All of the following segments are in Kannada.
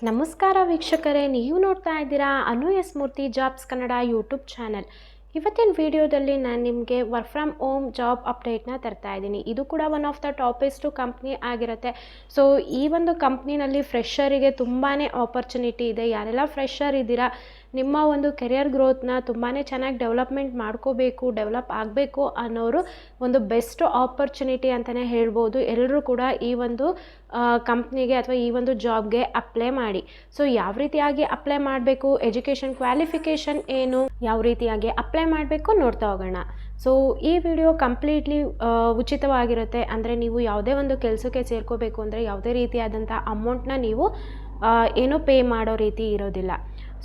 ನಮಸ್ಕಾರ ವೀಕ್ಷಕರೇ, ನೀವು ನೋಡ್ತಾ ಇದ್ದೀರಾ ಅನು ಎಸ್ ಮೂರ್ತಿ ಜಾಬ್ಸ್ ಕನ್ನಡ ಯೂಟ್ಯೂಬ್ ಚಾನಲ್. ಇವತ್ತಿನ ವಿಡಿಯೋದಲ್ಲಿ ನಾನು ನಿಮಗೆ ವರ್ಕ್ ಫ್ರಮ್ ಹೋಮ್ ಜಾಬ್ ಅಪ್ಡೇಟ್ನ ತರ್ತಾ ಇದ್ದೀನಿ. ಇದು ಕೂಡ one of the toppest company ಆಗಿರುತ್ತೆ. ಸೊ ಈ ಒಂದು ಕಂಪ್ನಿನಲ್ಲಿ ಫ್ರೆಷರಿಗೆ ತುಂಬಾ ಆಪರ್ಚುನಿಟಿ ಇದೆ. ಯಾರೆಲ್ಲ ಫ್ರೆಷರ್ ಇದ್ದೀರಾ, ನಿಮ್ಮ ಒಂದು ಕೆರಿಯರ್ ಗ್ರೋತ್ನ ತುಂಬಾ ಚೆನ್ನಾಗಿ ಡೆವಲಪ್ಮೆಂಟ್ ಮಾಡ್ಕೋಬೇಕು, ಡೆವಲಪ್ ಆಗಬೇಕು ಅನ್ನೋರು ಒಂದು ಬೆಸ್ಟ್ ಆಪರ್ಚುನಿಟಿ ಅಂತಲೇ ಹೇಳ್ಬೋದು. ಎಲ್ಲರೂ ಕೂಡ ಈ ಒಂದು ಕಂಪ್ನಿಗೆ ಅಥವಾ ಈ ಒಂದು ಜಾಬ್ಗೆ ಅಪ್ಲೈ ಮಾಡಿ. ಸೊ ಯಾವ ರೀತಿಯಾಗಿ ಅಪ್ಲೈ ಮಾಡಬೇಕು, ಎಜುಕೇಷನ್ ಕ್ವಾಲಿಫಿಕೇಷನ್ ಏನು, ಯಾವ ರೀತಿಯಾಗಿ ಅಪ್ಲೈ ಮಾಡಬೇಕು ನೋಡ್ತಾ ಹೋಗೋಣ. ಸೊ ಈ ವಿಡಿಯೋ ಕಂಪ್ಲೀಟ್ಲಿ ಉಚಿತವಾಗಿರುತ್ತೆ. ಅಂದರೆ ನೀವು ಯಾವುದೇ ಒಂದು ಕೆಲಸಕ್ಕೆ ಸೇರ್ಕೋಬೇಕು ಅಂದರೆ ಯಾವುದೇ ರೀತಿಯಾದಂಥ ಅಮೌಂಟ್ನ ನೀವು ಏನೂ ಪೇ ಮಾಡೋ ರೀತಿ ಇರೋದಿಲ್ಲ.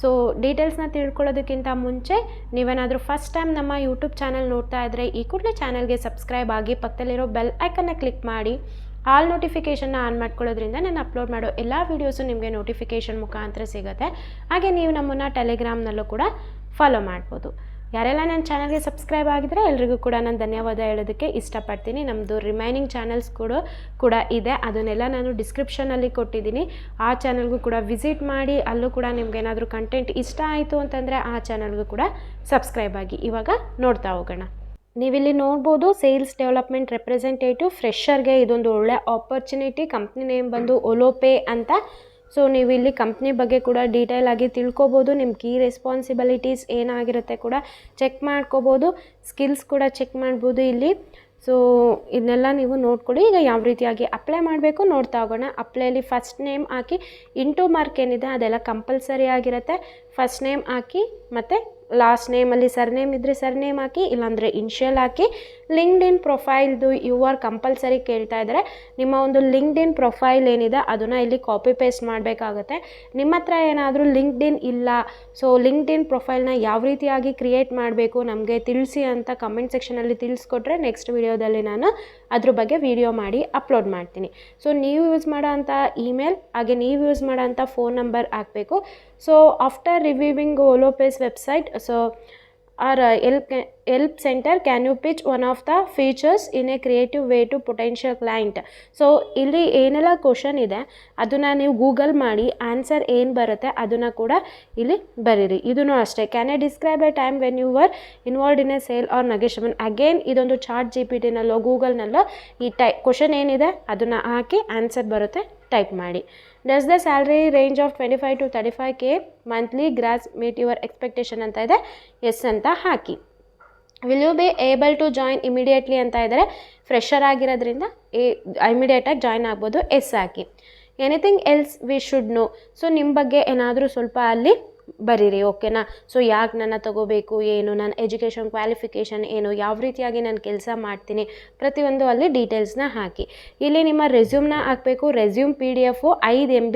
ಸೊ ಡೀಟೇಲ್ಸ್ನ ತಿಳ್ಕೊಳ್ಳೋದಕ್ಕಿಂತ ಮುಂಚೆ ನೀವೇನಾದರೂ ಫಸ್ಟ್ ಟೈಮ್ ನಮ್ಮ ಯೂಟ್ಯೂಬ್ ಚಾನಲ್ ನೋಡ್ತಾ ಇದ್ದರೆ ಈ ಕೂಡಲೇ ಚಾನಲ್ಗೆ ಸಬ್ಸ್ಕ್ರೈಬ್ ಆಗಿ ಪಕ್ಕದಲ್ಲಿರೋ ಬೆಲ್ ಐಕನ್ನ ಕ್ಲಿಕ್ ಮಾಡಿ ಆಲ್ ನೋಟಿಫಿಕೇಷನ್ನ ಆನ್ ಮಾಡ್ಕೊಳ್ಳೋದ್ರಿಂದ ನಾನು ಅಪ್ಲೋಡ್ ಮಾಡೋ ಎಲ್ಲ ವೀಡಿಯೋಸು ನಿಮಗೆ ನೋಟಿಫಿಕೇಷನ್ ಮುಖಾಂತರ ಸಿಗುತ್ತೆ. ಹಾಗೆ ನೀವು ನಮ್ಮನ್ನು ಟೆಲಿಗ್ರಾಮ್ನಲ್ಲೂ ಕೂಡ ಫಾಲೋ ಮಾಡ್ಬೋದು. ಯಾರೆಲ್ಲ ನನ್ನ ಚಾನಲ್ಗೆ ಸಬ್ಸ್ಕ್ರೈಬ್ ಆಗಿದ್ರೆ ಎಲ್ರಿಗೂ ಕೂಡ ನಾನು ಧನ್ಯವಾದ ಹೇಳೋದಕ್ಕೆ ಇಷ್ಟಪಡ್ತೀನಿ. ನಮ್ಮದು ರಿಮೈನಿಂಗ್ ಚಾನಲ್ಸ್ ಕೂಡ ಇದೆ, ಅದನ್ನೆಲ್ಲ ನಾನು ಡಿಸ್ಕ್ರಿಪ್ಷನಲ್ಲಿ ಕೊಟ್ಟಿದ್ದೀನಿ. ಆ ಚಾನಲ್ಗೂ ಕೂಡ ವಿಸಿಟ್ ಮಾಡಿ, ಅಲ್ಲೂ ಕೂಡ ನಿಮ್ಗೆ ಏನಾದರೂ ಕಂಟೆಂಟ್ ಇಷ್ಟ ಆಯಿತು ಅಂತಂದರೆ ಆ ಚಾನಲ್ಗೂ ಕೂಡ ಸಬ್ಸ್ಕ್ರೈಬ್ ಆಗಿ. ಇವಾಗ ನೋಡ್ತಾ ಹೋಗೋಣ. ನೀವಿಲ್ಲಿ ನೋಡ್ಬೋದು, ಸೇಲ್ಸ್ ಡೆವಲಪ್ಮೆಂಟ್ ರೆಪ್ರೆಸೆಂಟೇಟಿವ್ ಫ್ರೆಷರ್ಗೆ ಇದೊಂದು ಒಳ್ಳೆ ಆಪರ್ಚುನಿಟಿ. ಕಂಪ್ನಿ ನೇಮ್ ಬಂದು ಒಲೋಪೇ ಅಂತ. ಸೊ ನೀವು ಇಲ್ಲಿ ಕಂಪ್ನಿ ಬಗ್ಗೆ ಕೂಡ ಡೀಟೇಲ್ ಆಗಿ ತಿಳ್ಕೊಬೋದು. ನಿಮ್ಮ ಕೀ ರೆಸ್ಪಾನ್ಸಿಬಿಲಿಟೀಸ್ ಏನಾಗಿರುತ್ತೆ ಕೂಡ ಚೆಕ್ ಮಾಡ್ಕೋಬೋದು. ಸ್ಕಿಲ್ಸ್ ಕೂಡ ಚೆಕ್ ಮಾಡ್ಬೋದು ಇಲ್ಲಿ. ಸೊ ಇದನ್ನೆಲ್ಲ ನೀವು ನೋಡ್ಕೊಳ್ಳಿ. ಈಗ ಯಾವ ರೀತಿಯಾಗಿ ಅಪ್ಲೈ ಮಾಡಬೇಕು ನೋಡ್ತಾ ಹೋಗೋಣ. ಅಪ್ಲೈಲಿ ಫಸ್ಟ್ ನೇಮ್ ಹಾಕಿ, ಇಂಟು ಮಾರ್ಕ್ ಏನಿದೆ ಅದೆಲ್ಲ ಕಂಪಲ್ಸರಿ ಆಗಿರುತ್ತೆ. ಫಸ್ಟ್ ನೇಮ್ ಹಾಕಿ ಮತ್ತು ಲಾಸ್ಟ್ ನೇಮಲ್ಲಿ ಸರ್ನೇಮ್ ಇದ್ದರೆ ಸರ್ನೇಮ್ ಹಾಕಿ, ಇಲ್ಲಾಂದರೆ ಇನ್ಷಿಯಲ್ ಹಾಕಿ. ಲಿಂಕ್ಡ್ಇನ್ ಪ್ರೊಫೈಲ್ದು ಆರ್ ಕಂಪಲ್ಸರಿ ಕೇಳ್ತಾ ಇದ್ದಾರೆ. ನಿಮ್ಮ ಒಂದು ಲಿಂಕ್ಡ್ಇನ್ ಪ್ರೊಫೈಲ್ ಏನಿದೆ ಅದನ್ನು ಇಲ್ಲಿ ಕಾಪಿ ಪೇಸ್ಟ್ ಮಾಡಬೇಕಾಗುತ್ತೆ. ನಿಮ್ಮ ಹತ್ರ ಏನಾದರೂ ಲಿಂಕ್ಡ್ಇನ್ ಇಲ್ಲ, ಸೊ ಲಿಂಕ್ಡ್ಇನ್ ಪ್ರೊಫೈಲ್ನ ಯಾವ ರೀತಿಯಾಗಿ ಕ್ರಿಯೇಟ್ ಮಾಡಬೇಕು ನಮಗೆ ತಿಳಿಸಿ ಅಂತ ಕಮೆಂಟ್ ಸೆಕ್ಷನಲ್ಲಿ ತಿಳಿಸ್ಕೊಟ್ರೆ ನೆಕ್ಸ್ಟ್ ವಿಡಿಯೋದಲ್ಲಿ ನಾನು ಅದ್ರ ಬಗ್ಗೆ ವಿಡಿಯೋ ಮಾಡಿ ಅಪ್ಲೋಡ್ ಮಾಡ್ತೀನಿ. ಸೊ ನೀವು ಯೂಸ್ ಮಾಡೋ ಅಂಥ ಇಮೇಲ್ ಹಾಗೆ ನೀವು ಯೂಸ್ ಮಾಡೋ ಅಂಥ ಫೋನ್ ನಂಬರ್ ಹಾಕಬೇಕು. ಸೊ ಆಫ್ಟರ್ ರಿವ್ಯೂವಿಂಗ್ ಒಲೋಪೇಸ್ website, so our help centre, can you pitch one of the features in a creative way to potential client. So ಇಲ್ಲಿ ಏನೆಲ್ಲ ಕ್ವಶನ್ ಇದೆ ಅದನ್ನು ನೀವು ಗೂಗಲ್ ಮಾಡಿ ಆನ್ಸರ್ ಏನು ಬರುತ್ತೆ ಅದನ್ನು ಕೂಡ ಇಲ್ಲಿ ಬರೀರಿ. ಇದೂ ಅಷ್ಟೇ, can I describe a time when you were involved in a sale or negotiation. Again ಇದೊಂದು ಚಾಟ್ GPT-ನಲ್ಲೋ ಗೂಗಲ್ನಲ್ಲೋ ಈ ಕ್ವಶನ್ ಏನಿದೆ ಅದನ್ನು ಹಾಕಿ ಆನ್ಸರ್ ಬರುತ್ತೆ, ಟೈಪ್ ಮಾಡಿ. Does the salary range of 25 to 35K monthly gross meet your expectation ಅಂತ ಇದೆ, ಎಸ್ ಅಂತ ಹಾಕಿ. Will you be able to join immediately ಅಂತ ಇದ್ದಾರೆ. ಫ್ರೆಷರ್ ಆಗಿರೋದ್ರಿಂದ ಇಮಿಡಿಯೇಟಾಗಿ ಜಾಯ್ನ್ ಆಗ್ಬೋದು, ಎಸ್ ಹಾಕಿ. Anything else we should know. So ನಿಮ್ಮ ಬಗ್ಗೆ ಏನಾದರೂ ಸ್ವಲ್ಪ ಅಲ್ಲಿ ಬರೀರಿ, ಓಕೆನಾ. ಸೊ ಯಾಕೆ ನನ್ನ ತಗೋಬೇಕು, ಏನು ನನ್ನ ಎಜುಕೇಷನ್ ಕ್ವಾಲಿಫಿಕೇಷನ್ ಏನು, ಯಾವ ರೀತಿಯಾಗಿ ನಾನು ಕೆಲಸ ಮಾಡ್ತೀನಿ, ಪ್ರತಿಯೊಂದು ಅಲ್ಲಿ ಡೀಟೇಲ್ಸ್ನ ಹಾಕಿ. ಇಲ್ಲಿ ನಿಮ್ಮ ರೆಸ್ಯೂಮ್ನ ಹಾಕಬೇಕು. ರೆಸ್ಯೂಮ್ PDF 5 MB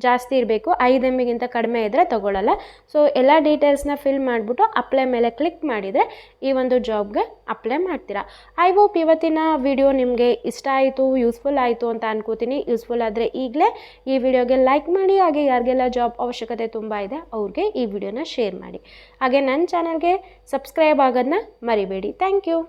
ಜಾಸ್ತಿ ಇರಬೇಕು. 5 MB ಕಡಿಮೆ ಇದ್ದರೆ ತೊಗೊಳ್ಳಲ್ಲ. ಸೊ ಎಲ್ಲ ಡೀಟೇಲ್ಸ್ನ ಫಿಲ್ ಮಾಡಿಬಿಟ್ಟು ಅಪ್ಲೈ ಮೇಲೆ ಕ್ಲಿಕ್ ಮಾಡಿದರೆ ಈ ಒಂದು ಜಾಬ್ಗೆ ಅಪ್ಲೈ ಮಾಡ್ತೀರಾ. ಐ ಹೋಪ್ ಇವತ್ತಿನ ವಿಡಿಯೋ ನಿಮಗೆ ಇಷ್ಟ ಆಯಿತು, ಯೂಸ್ಫುಲ್ ಆಯಿತು ಅಂತ ಅನ್ಕೋತೀನಿ. ಯೂಸ್ಫುಲ್ ಆದರೆ ಈಗಲೇ ಈ ವಿಡಿಯೋಗೆ ಲೈಕ್ ಮಾಡಿ. ಹಾಗೆ ಯಾರಿಗೆಲ್ಲ ಜಾಬ್ ಅವಶ್ಯಕತೆ ತುಂಬ ಇದೆ ಅವ್ರಿಗೆ ಈ ವಿಡಿಯೋನ ಶೇರ್ ಮಾಡಿ. ಹಾಗೆ ನನ್ನ ಚಾನಲ್ಗೆ ಸಬ್ಸ್ಕ್ರೈಬ್ ಆಗೋದನ್ನ ಮರಿಬೇಡಿ. Thank you.